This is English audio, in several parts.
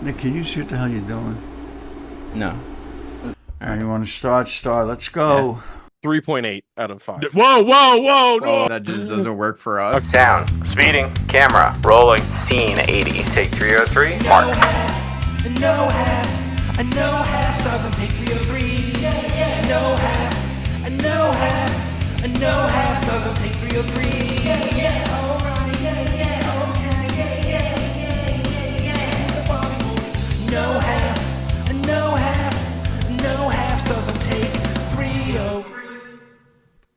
Nick, can you see what the hell you're doing? No. All right, you want to start. Let's go. 3.8 out of 5. Whoa, no! That just doesn't work for us. Sound, speeding, camera, rolling, scene 80, take 303, mark. No half, stars on take 303. No half, stars on take 303. No half, stars on take 303.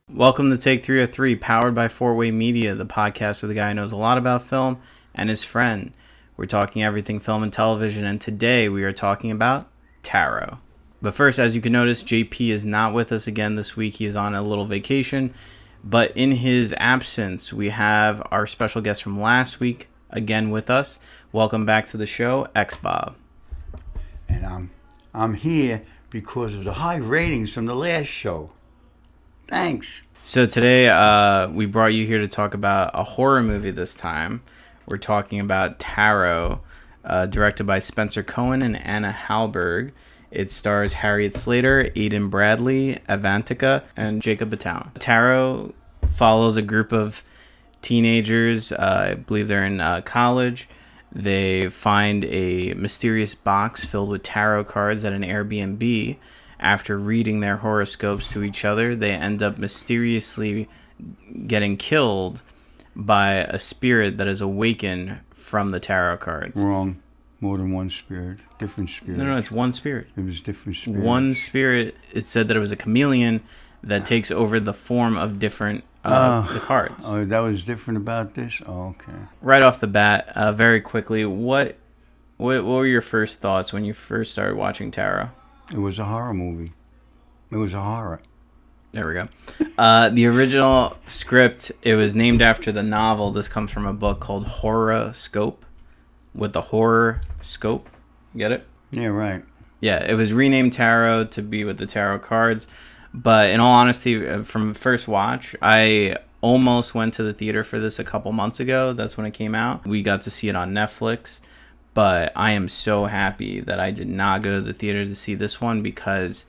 Welcome to Take 303, powered by 4-Way Media, the podcast where the guy knows a lot about film and his friend. We're talking everything film and television, and today we are talking about Tarot. But first, as you can notice, JP is not with us again this week. He is on a little vacation. But in his absence, we have our special guest from last week again with us. Welcome back to the show, X-Bob. And I'm here because of the high ratings from the last show. Thanks. So today we brought you here to talk about a horror movie this time. We're talking about Tarot, directed by Spencer Cohen and Anna Hallberg. It stars Harriet Slater, Aidan Bradley, Avantika, and Jacob Batalon. Tarot follows a group of teenagers. I believe they're in college. They find a mysterious box filled with tarot cards at an Airbnb. After reading their horoscopes to each other, they end up mysteriously getting killed by a spirit that is awakened from the tarot cards. Wrong. More than one spirit. Different spirit. No, it's one spirit. It was different spirit. One spirit. It said that it was a chameleon that takes over the form of different the cards. Oh, that was different about this? Oh, okay. Right off the bat, very quickly, what were your first thoughts when you first started watching Tarot? It was a horror movie. It was a horror. There we go. The original script, it was named after the novel. This comes from a book called Horoscope, with the horror scope. Get it? Yeah, right. Yeah, it was renamed Tarot to be with the tarot cards. But in all honesty, from first watch, I almost went to the theater for this a couple months ago. That's when it came out. We got to see it on Netflix. But I am so happy that I did not go to the theater to see this one, because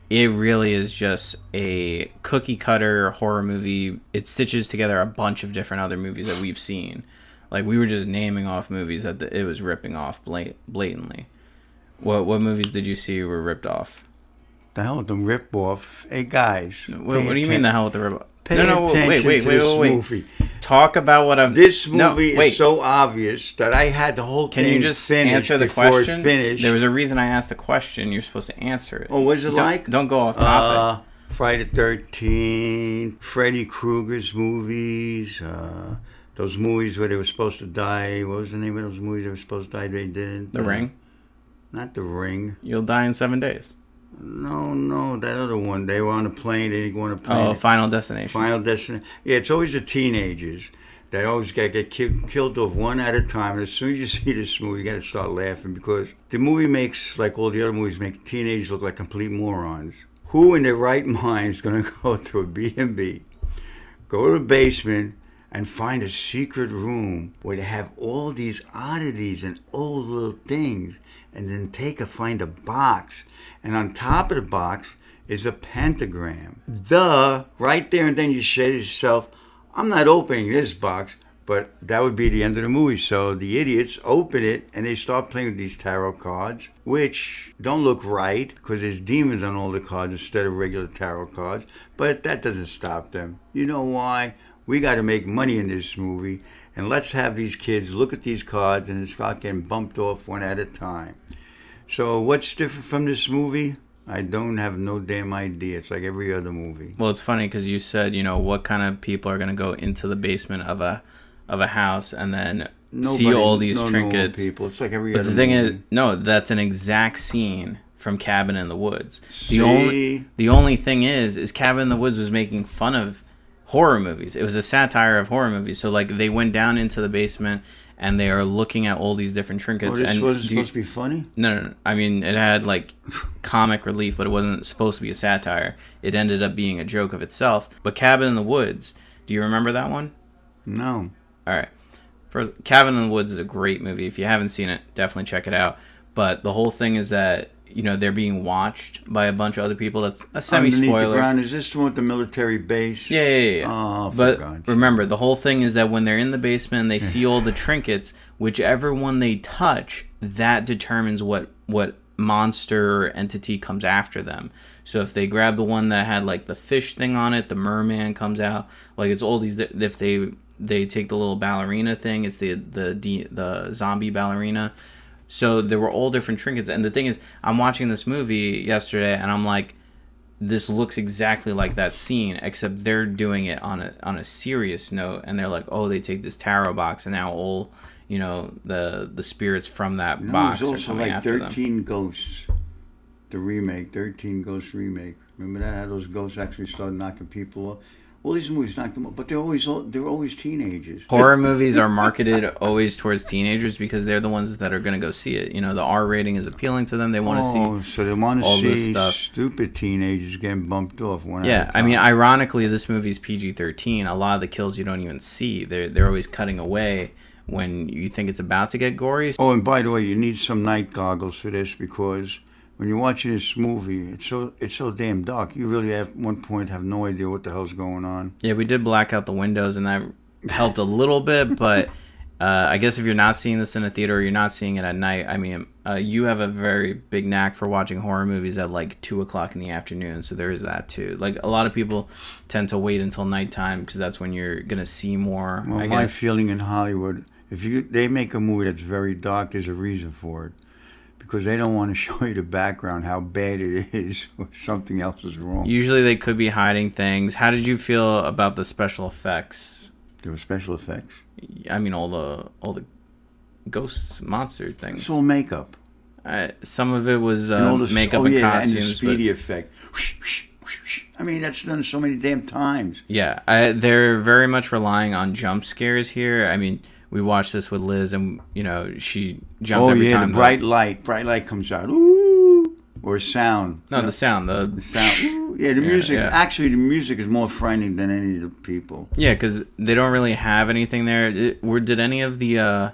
it really is just a cookie cutter horror movie. It stitches together a bunch of different other movies that we've seen. Like, we were just naming off movies that it was ripping off blatantly. What movies did you see were ripped off? The hell with the rip-off. Hey, guys. What do you mean the hell with the rip-off? Pay attention to this movie. Talk about what I'm... This movie is so obvious that I had the whole thing Can you just answer the question? There was a reason I asked the question. You're supposed to answer it. Oh, what is it like? Don't go off topic. Friday the 13th, Freddy Krueger's movies, those movies where they were supposed to die. What was the name of those movies they were supposed to die? They didn't. The Ring? Not The Ring. You'll die in 7 days. No, that other one. They were on a plane. They didn't go on a plane. Oh, Final Destination. Final Destination. Yeah, it's always the teenagers that always get killed off one at a time. And as soon as you see this movie, you got to start laughing, because the movie makes, like all the other movies, make teenagers look like complete morons. Who in their right mind is going to go to a B&B, go to the basement, and find a secret room where they have all these oddities and old little things, and then find a box, and on top of the box is a pentagram. Right there and then you say to yourself, I'm not opening this box, but that would be the end of the movie. So the idiots open it and they start playing with these tarot cards, which don't look right because there's demons on all the cards instead of regular tarot cards, but that doesn't stop them. You know why? We got to make money in this movie, and let's have these kids look at these cards and start getting bumped off one at a time. So what's different from this movie? I don't have no damn idea. It's like every other movie. Well, it's funny because you said, what kind of people are going to go into the basement of a house and then see all these trinkets. People. It's like every other movie. But the thing is, no, that's an exact scene from Cabin in the Woods. See? The only thing is Cabin in the Woods was making fun of horror movies. It was a satire of horror movies. So, like, they went down into the basement and they are looking at all these different trinkets. This was supposed to be funny? No. I mean, it had, like, comic relief, but it wasn't supposed to be a satire. It ended up being a joke of itself. But Cabin in the Woods, do you remember that one? No. All right. Cabin in the Woods is a great movie. If you haven't seen it, definitely check it out. But the whole thing is that, you know, they're being watched by a bunch of other people. That's a Underneath the semi-spoiler. ground, is this the one with the military base? Yeah. Oh, for But God's remember, the whole thing is that when they're in the basement and they see all the trinkets, whichever one they touch, that determines what monster or entity comes after them. So if they grab the one that had like the fish thing on it, the merman comes out. Like it's all these. If they take the little ballerina thing, it's the zombie ballerina. So there were all different trinkets. And the thing is, I'm watching this movie yesterday and I'm like, this looks exactly like that scene, except they're doing it on a serious note. And they're like, oh, they take this tarot box and now all, you know, the spirits from that You know, box it was are also coming like after 13 Ghosts, the remake, 13 Ghosts remake. Remember that? How those ghosts actually started knocking people up? All these movies knocked them up, but they're always teenagers. Horror movies are marketed always towards teenagers because they're the ones that are going to go see it. You know, the R rating is appealing to them. They want to see So they want all to this see stuff. stupid teenagers getting bumped off one at Yeah, a I mean, time. ironically, this movie's PG-13. A lot of the kills you don't even see. They're always cutting away when you think it's about to get gory. Oh, and by the way, you need some night goggles for this because when you're watching this movie, it's so damn dark. You really at one point have no idea what the hell's going on. Yeah, we did black out the windows, and that helped a little bit. But I guess if you're not seeing this in a theater or you're not seeing it at night, I mean, you have a very big knack for watching horror movies at like 2 o'clock in the afternoon. So there is that too. Like a lot of people tend to wait until nighttime because that's when you're gonna see more. Well, I my guess. feeling in Hollywood, if they make a movie that's very dark, there's a reason for it. Because they don't want to show you the background, how bad it is, or something else is wrong. Usually they could be hiding things. How did you feel about the special effects? There were special effects. I mean, all the ghosts, monster things. It's all makeup. Some of it was And all the, makeup and costumes. the but- speedy effect. I mean, that's done so many damn times. Yeah, they're very much relying on jump scares here. I mean, we watched this with Liz, and you know she jumped every time. The bright light comes out. Ooh, or sound. No, the sound. The sound. Ooh. Yeah, the music. yeah. Actually, the music is more frightening than any of the people. Yeah, because they don't really have anything there. Did any of the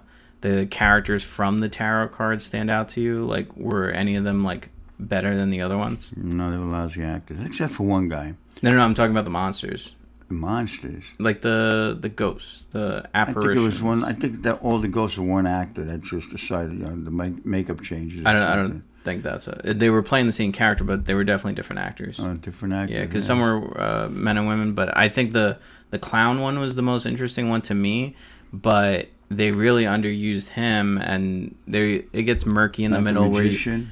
characters from the tarot cards stand out to you? Like, were any of them like better than the other ones? No, they were lousy actors, except for one guy. No, I'm talking about the monsters. The monsters. Like the ghosts, the apparitions. I think it was one. I think that all the ghosts are one actor that just decided the makeup changes. I don't think that's it. They were playing the same character, but they were definitely different actors. Different actors. Yeah, because some were men and women, but I think the clown one was the most interesting one to me. But they really underused him, and it gets murky in the middle. The magician.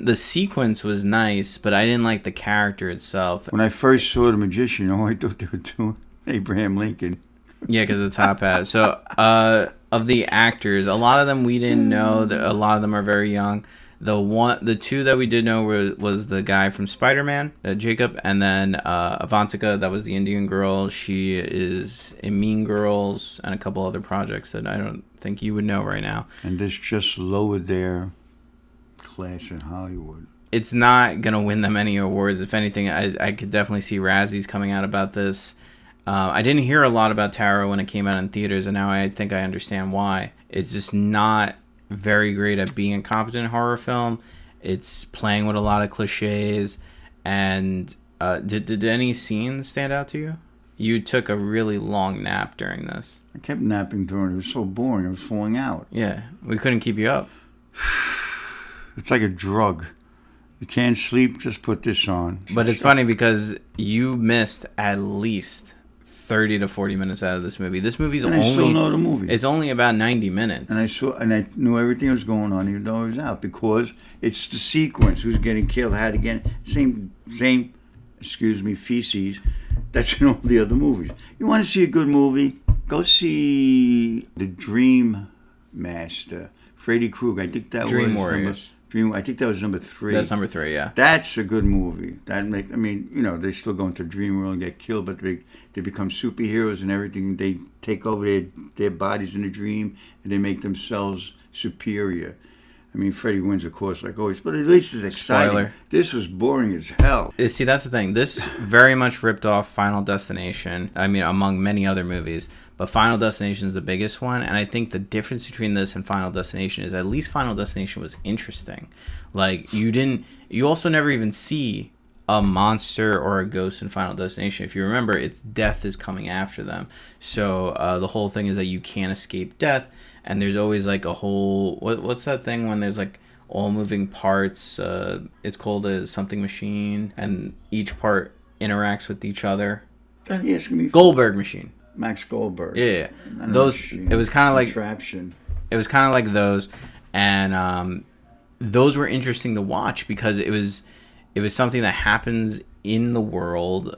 The sequence was nice, but I didn't like the character itself. When I first saw the magician, I thought they were doing Abraham Lincoln. Yeah, because the top hat. So, of the actors, a lot of them we didn't know. A lot of them are very young. The two that we did know was the guy from Spider-Man, Jacob, and then Avantika. That was the Indian girl. She is in Mean Girls and a couple other projects that I don't think you would know right now. And this just lowered their class in Hollywood. It's not gonna win them any awards. If anything, I could definitely see Razzies coming out about this. I didn't hear a lot about Tarot when it came out in theaters, and now I think I understand why. It's just not very great at being a competent horror film. It's playing with a lot of cliches. And did any scenes stand out to you? You took a really long nap during this. I kept napping during it. It was so boring. I was falling out. Yeah, we couldn't keep you up. It's like a drug. You can't sleep, just put this on. But it's funny because you missed at least 30 to 40 minutes out of this movie. This movie's And I still know the movie. It's only about 90 minutes. And I knew everything that was going on, even though I was out, because it's the sequence. Who's getting killed? How to get same. Feces. That's in all the other movies. You want to see a good movie? Go see The Dream Master, Freddy Krueger. I think that Dream was Warriors. I think that was number 3. That's number 3, yeah. That's a good movie. They still go into dream world and get killed, but they become superheroes and everything. They take over their bodies in the dream, and they make themselves superior. I mean, Freddy wins, of course, like always, but at least it's exciting. Spoiler. This was boring as hell. See, that's the thing. This very much ripped off Final Destination. I mean, among many other movies. but Final Destination is the biggest one. And I think the difference between this and Final Destination is at least Final Destination was interesting. Like, you also never even see a monster or a ghost in Final Destination. If you remember, it's death is coming after them. So the whole thing is that you can't escape death, and there's always like a whole what's that thing when there's like all moving parts? It's called a something machine, and each part interacts with each other. Yes, me Goldberg machine. Max Goldberg. Yeah, Not a those. machine. It was kind of like Contraption. it was kind of like those, and those were interesting to watch because it was something that happens in the world.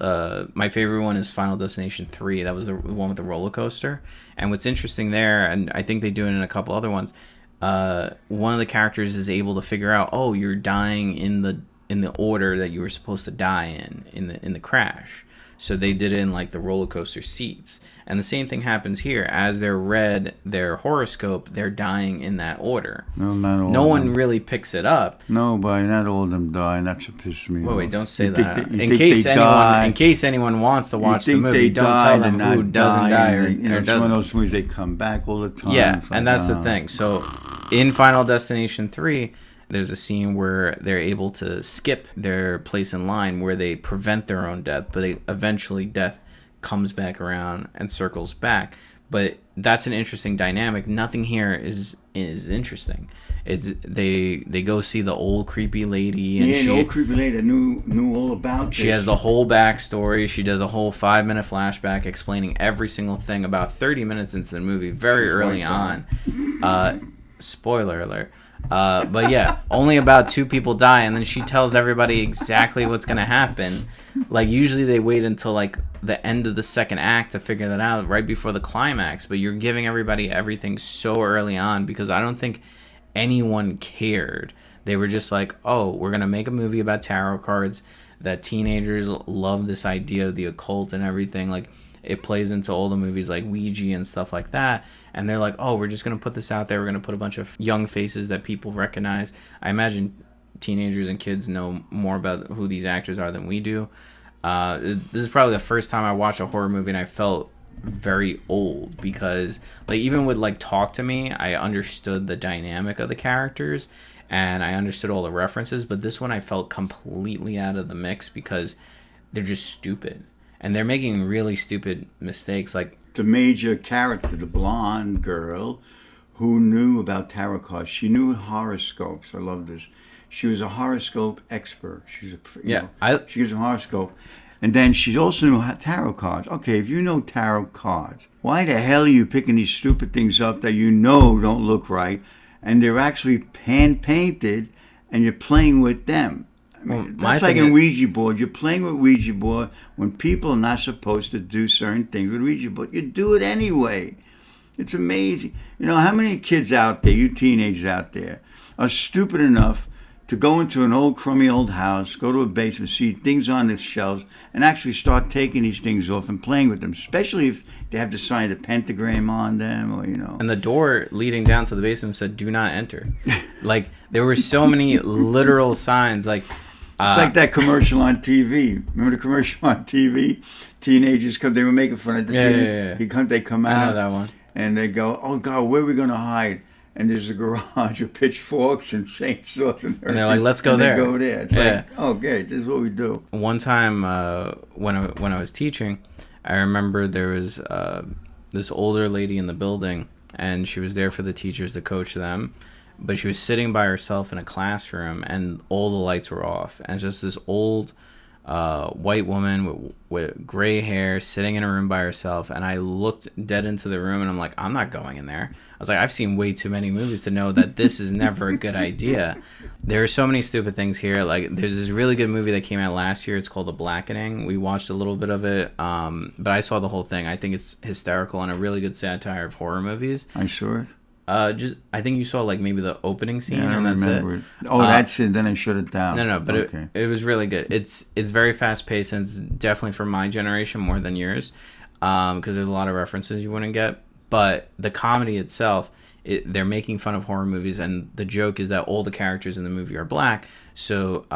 My favorite one is Final Destination 3. That was the one with the roller coaster. And what's interesting there, and I think they do it in a couple other ones, one of the characters is able to figure out, oh, you're dying in the order that you were supposed to die in the crash. So they did it in like the roller coaster seats. And the same thing happens here. As they're read their horoscope, they're dying in that order. No, not all. No of one them. really picks it up. No, but not all of them die, and that's what pisses me off. Wait, don't say You think that. you In think case they anyone, die, in case anyone wants to watch the you think movie, they don't die, tell they're them not who doesn't die or, and, or it's one of doesn't. those movies they come back all the time. Yeah, It's like, and that's the oh. thing. So, in Final Destination 3, there's a scene where they're able to skip their place in line where they prevent their own death, but eventually death comes back around and circles back. But that's an interesting dynamic. Nothing here is interesting. It's they go see the old creepy lady, and Yeah, she the old creepy lady that knew all about she this. has the whole backstory. She does a whole 5-minute flashback explaining every single thing about 30 minutes into the movie, very Just early like on. Spoiler alert. But yeah, only about 2 people die, and then she tells everybody exactly what's gonna happen. Like, usually they wait until like the end of the second act to figure that out, right before the climax. But you're giving everybody everything so early on because I don't think anyone cared. They were just like, oh, we're gonna make a movie about tarot cards, that teenagers love this idea of the occult and everything. Like, it plays into all the movies like Ouija and stuff like that. And they're like, oh, we're just going to put this out there. We're going to put a bunch of young faces that people recognize. I imagine teenagers and kids know more about who these actors are than we do. This is probably the first time I watched a horror movie and I felt very old because, like, even with like Talk to Me, I understood the dynamic of the characters and I understood all the references. But this one I felt completely out of the mix because they're just stupid. And they're making really stupid mistakes. Like, the major character, the blonde girl, who knew about tarot cards. She knew horoscopes. I love this. She was a horoscope expert. She's she was a horoscope, and then she also knew tarot cards. Okay, if you know tarot cards, why the hell are you picking these stupid things up that you know don't look right, and they're actually hand painted, and you're playing with them? I mean, that's like a Ouija board. You're playing with Ouija board when people are not supposed to do certain things with Ouija board. You do it anyway. It's amazing. You know, how many kids out there, you teenagers out there, are stupid enough to go into an old crummy old house, go to a basement, see things on the shelves, and actually start taking these things off and playing with them, especially if they have the sign of the pentagram on them, or, you know. And the door leading down to the basement said, do not enter. Like, there were so many literal signs, like... It's like that commercial on TV. Remember the commercial on TV? Teenagers come. They were making fun of the Yeah. They come out. I know that one. And they go, "Oh God, where are we going to hide?" And there's a garage with pitchforks and chainsaws and everything. And they're like, "Let's go and there." They go there. It's like, okay, this is what we do. One time when I was teaching, I remember there was this older lady in the building, and she was there for the teachers to coach them. But she was sitting by herself in a classroom, and all the lights were off. And it's just this old white woman with gray hair sitting in a room by herself. And I looked dead into the room, and I'm like, I'm not going in there. I was like, I've seen way too many movies to know that this is never a good idea. There are so many stupid things here. Like, there's this really good movie that came out last year. It's called The Blackening. We watched a little bit of it, but I saw the whole thing. I think it's hysterical and a really good satire of horror movies. I saw it. I think you saw like maybe the opening scene, Yeah, and that's it. it. Oh, that's it. Then I shut it down. No, but okay. it was really good. It's very fast paced, and it's definitely for my generation more than yours, because there's a lot of references you wouldn't get. But the comedy itself, they're making fun of horror movies, and the joke is that all the characters in the movie are black. So,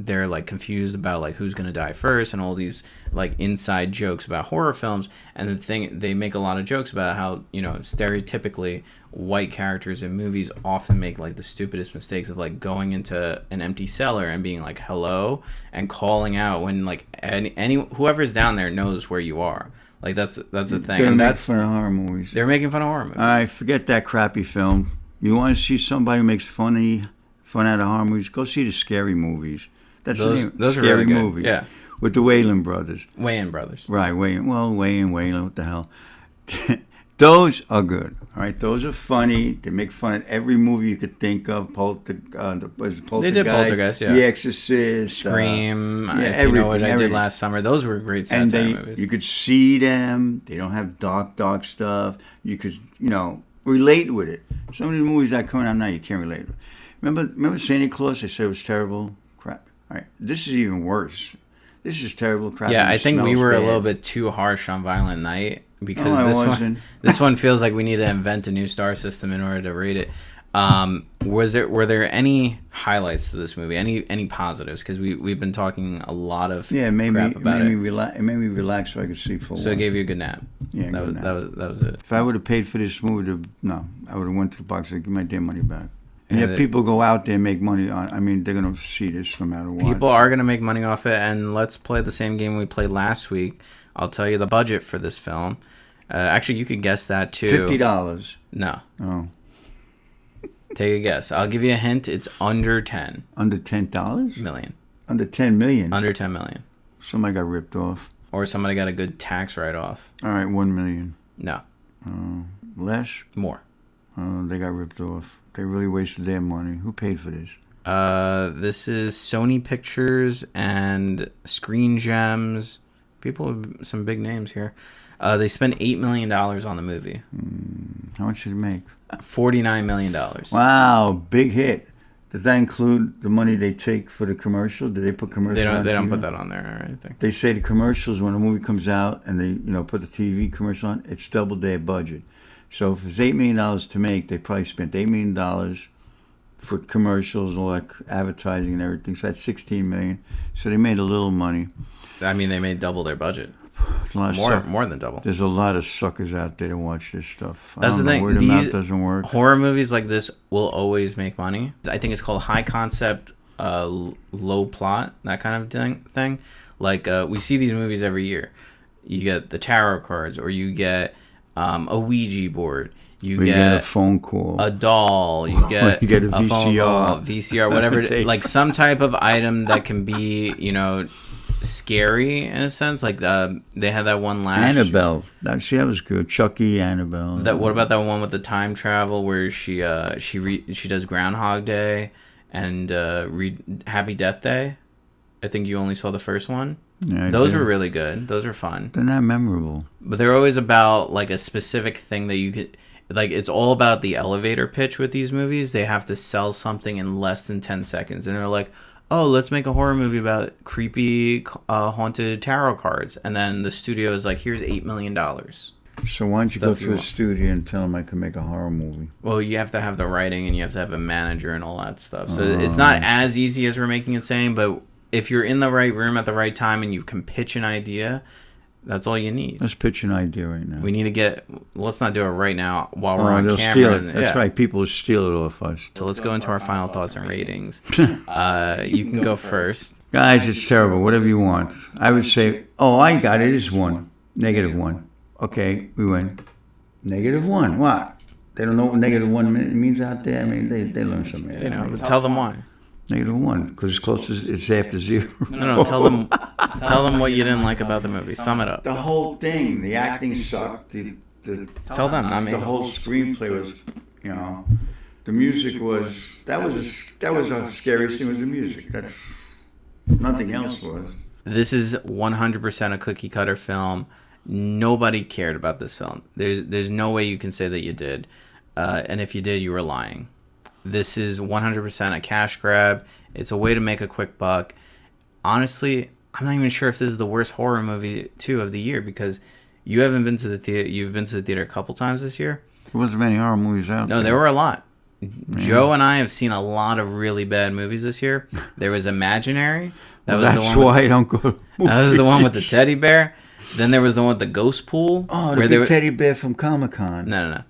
they're like confused about like who's gonna die first and all these like inside jokes about horror films. And the thing, they make a lot of jokes about how, you know, stereotypically white characters in movies often make like the stupidest mistakes of like going into an empty cellar and being like hello and calling out when like any whoever's down there knows where you are. Like that's the thing. They're And making that's fun of horror movies. they're making fun of horror movies. All right, forget that crappy film. You want to see somebody who makes fun out of horror movies? Go see the Scary Movies. That's the name. Those are Scary really good. Movies. Yeah. With the Wayland brothers. Wayans Brothers. Right, Wayland, what the hell? Those are good. All right, those are funny. They make fun of every movie you could think of. Poltergeist. They did Poltergeist, yeah. The Exorcist. Scream. yeah, If you know what I did everything. last summer. Those were great And satire movies. you could see them. They don't have dark stuff. You could, relate with it. Some of the movies that come out now, you can't relate with. Remember Santa Claus? They said it was terrible. Crap. All right, this is even worse. This is terrible crap. Yeah, and I it think we smells were a bad. little bit too harsh on Violent Night because No, I this wasn't. this one feels like we need to invent a new star system in order to rate it. Were there any highlights to this movie? Any positives? Because we've been talking a lot of Yeah, it made crap about me it. relax. It made me relax so I could sleep for a So it while. gave you a good nap. Yeah, that good was, nap. that was it. If I would have paid for this movie, I would have went to the box and give my damn money back. And Yeah, yet people go out there and make money on. I mean, they're gonna see this no matter what. People are gonna make money off it, and let's play the same game we played last week. I'll tell you the budget for this film. Actually, you could guess that too. $50. No, Oh, take a guess. I'll give you a hint. It's under 10 under $10? million. Under 10 million. Under 10 million. Somebody got ripped off. Or somebody got a good tax write-off. All right, 1 million. No, Less? more. They got ripped off. They really wasted their money. Who paid for this? This is Sony Pictures and Screen Gems. People with some big names here. They spent $8 million on the movie. How much did it make? $49 million. Wow, big hit. Does that include the money they take for the commercial? Do they put commercials? They don't TV? put that on there or anything. They say the commercials when a movie comes out and they put the TV commercial on, it's double their budget. So if it's $8 million to make, they probably spent $8 million for commercials, all that advertising and everything. So that's $16 million. So they made a little money. I mean, they made double their budget. A lot of More than double. There's a lot of suckers out there to watch this stuff. That's the thing. Word of mouth doesn't work. Horror movies like this will always make money. I think it's called high concept, low plot, that kind of thing. Like we see these movies every year. You get the tarot cards, or you get a Ouija board. You get a phone call. a doll. You get You get a phone VCR. call, VCR, whatever. Tape. Like some type of item that can be, scary in a sense. Like they had that one last Annabelle. That was good. Chucky, Annabelle. What about that one with the time travel where she does Groundhog Day and read Happy Death Day? I think you only saw the first one. Yeah, Those were really good. Those were fun. They're not memorable. But they're always about like a specific thing that you could like. It's all about the elevator pitch with these movies. They have to sell something in less than 10 seconds, and they're like, "Oh, let's make a horror movie about creepy haunted tarot cards." And then the studio is like, "Here's $8 million." So why don't you go Stuff you to a want. studio and tell them I can make a horror movie? Well, you have to have the writing and you have to have a manager and all that stuff. So it's not as easy as we're making it seem, but if you're in the right room at the right time and you can pitch an idea, that's all you need. Let's pitch an idea right now. We need to let's not do it right now while we're on they'll camera. steal it. and- That's yeah. right. People will steal it off us. So let's go into our final thoughts and ratings. You can go first. Guys, it's terrible. Whatever you want. I would say, I got it. It's 1. -1. Okay, we win. -1. What? They don't know what -1 means out there? I mean, they learn something. But tell them why. -1, because it's close as it's after 0. No, tell them what you didn't like about the movie. Sum it up. The whole thing, the acting sucked. Tell them, not me. The whole screenplay was, the music was that was the scariest thing was the music. That's nothing else was. This is 100% a cookie cutter film. Nobody cared about this film. There's no way you can say that you did. And if you did, you were lying. This is 100% a cash grab. It's a way to make a quick buck. Honestly, I'm not even sure if this is the worst horror movie of the year, because you haven't been to the theater. You've been to the theater a couple times this year. There wasn't many horror movies out there. No, there were a lot. Joe and I have seen a lot of really bad movies this year. There was Imaginary. That was That's the one. why I don't go. That was the one with the teddy bear. Then there was the one with the ghost pool. Oh, where the there big teddy bear from Comic-Con. No.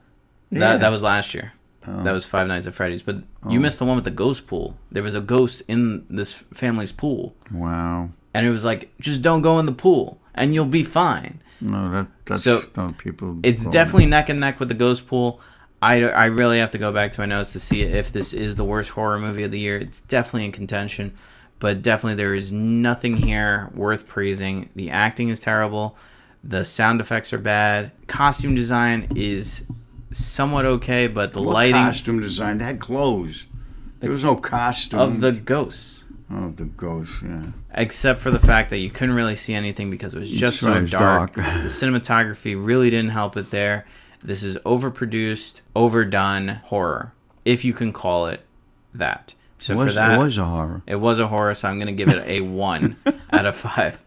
Yeah. That was last year. That was Five Nights at Freddy's. But you missed the one with the ghost pool. There was a ghost in this family's pool. Wow. And it was like, just don't go in the pool and you'll be fine. No, that's So, no people. It's go definitely in. neck and neck with the ghost pool. I really have to go back to my notes to see if this is the worst horror movie of the year. It's definitely in contention. But definitely there is nothing here worth praising. The acting is terrible. The sound effects are bad. Costume design is somewhat okay, but the What lighting costume design? They had clothes. There was no costume. of the ghosts, Oh, the ghost, yeah. except for the fact that you couldn't really see anything because it was just Right, so it's dark. dark. The cinematography really didn't help it there. This is overproduced, overdone horror, if you can call it that. So for that, It was a horror. it was a horror, so I'm going to give it a 1 out of 5.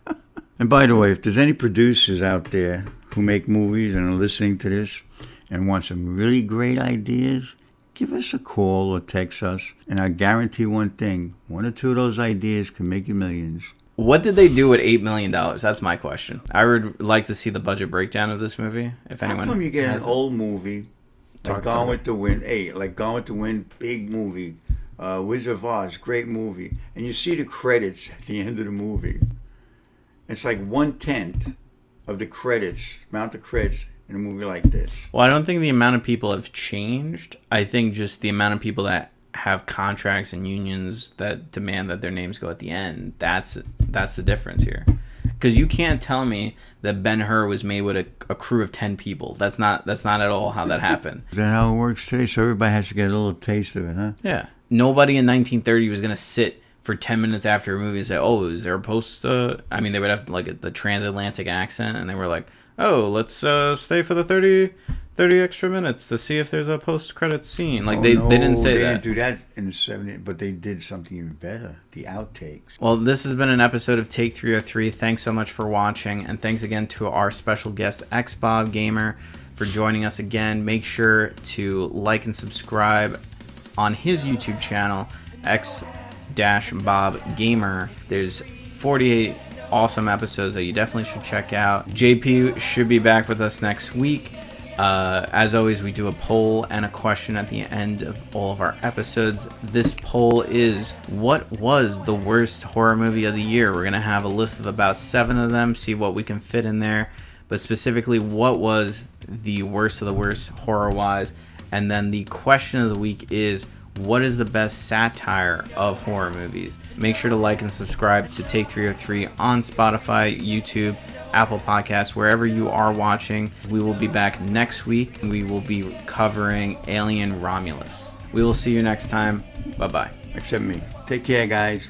And by the way, if there's any producers out there who make movies and are listening to this and want some really great ideas, give us a call or text us, and I guarantee one thing: one or two of those ideas can make you millions. What did they do with $8 million? That's my question. I would like to see the budget breakdown of this movie. If How anyone come you get an has it. old movie Talk like to Gone me. with the Wind? Hey, like Gone with the Wind, big movie. Wizard of Oz, great movie, and you see the credits at the end of the movie. It's like 1/10 of the credits, amount of credits in a movie like this. Well, I don't think the amount of people have changed. I think just the amount of people that have contracts and unions that demand that their names go at the end. That's the difference here. Because you can't tell me that Ben-Hur was made with a crew of 10 people. That's not at all how that happened. Is that how it works today? So everybody has to get a little taste of it, huh? Yeah. Nobody in 1930 was going to sit for 10 minutes after a movie and say, oh, is there a post? I mean, they would have like the transatlantic accent, and they were like, oh, let's stay for the 30 extra minutes to see if there's a post-credits scene. Like, they didn't say they that. didn't do that in the 70s, but they did something even better, the outtakes. Well, this has been an episode of Take 303. Thanks so much for watching, and thanks again to our special guest, Xbob Gamer, for joining us again. Make sure to like and subscribe on his YouTube channel, X-Bob Gamer. There's 48 awesome episodes that you definitely should check out. JP should be back with us next week. As always, we do a poll and a question at the end of all of our episodes. This poll is, what was the worst horror movie of the year? We're going to have a list of about 7 of them, see what we can fit in there. But specifically, what was the worst of the worst horror-wise? And then the question of the week is, what is the best satire of horror movies? Make sure to like and subscribe to Take 303 on Spotify, YouTube, Apple Podcasts, wherever you are watching. We will be back next week. We will be covering Alien Romulus. We will see you next time. Bye-bye. Except me. Take care, guys.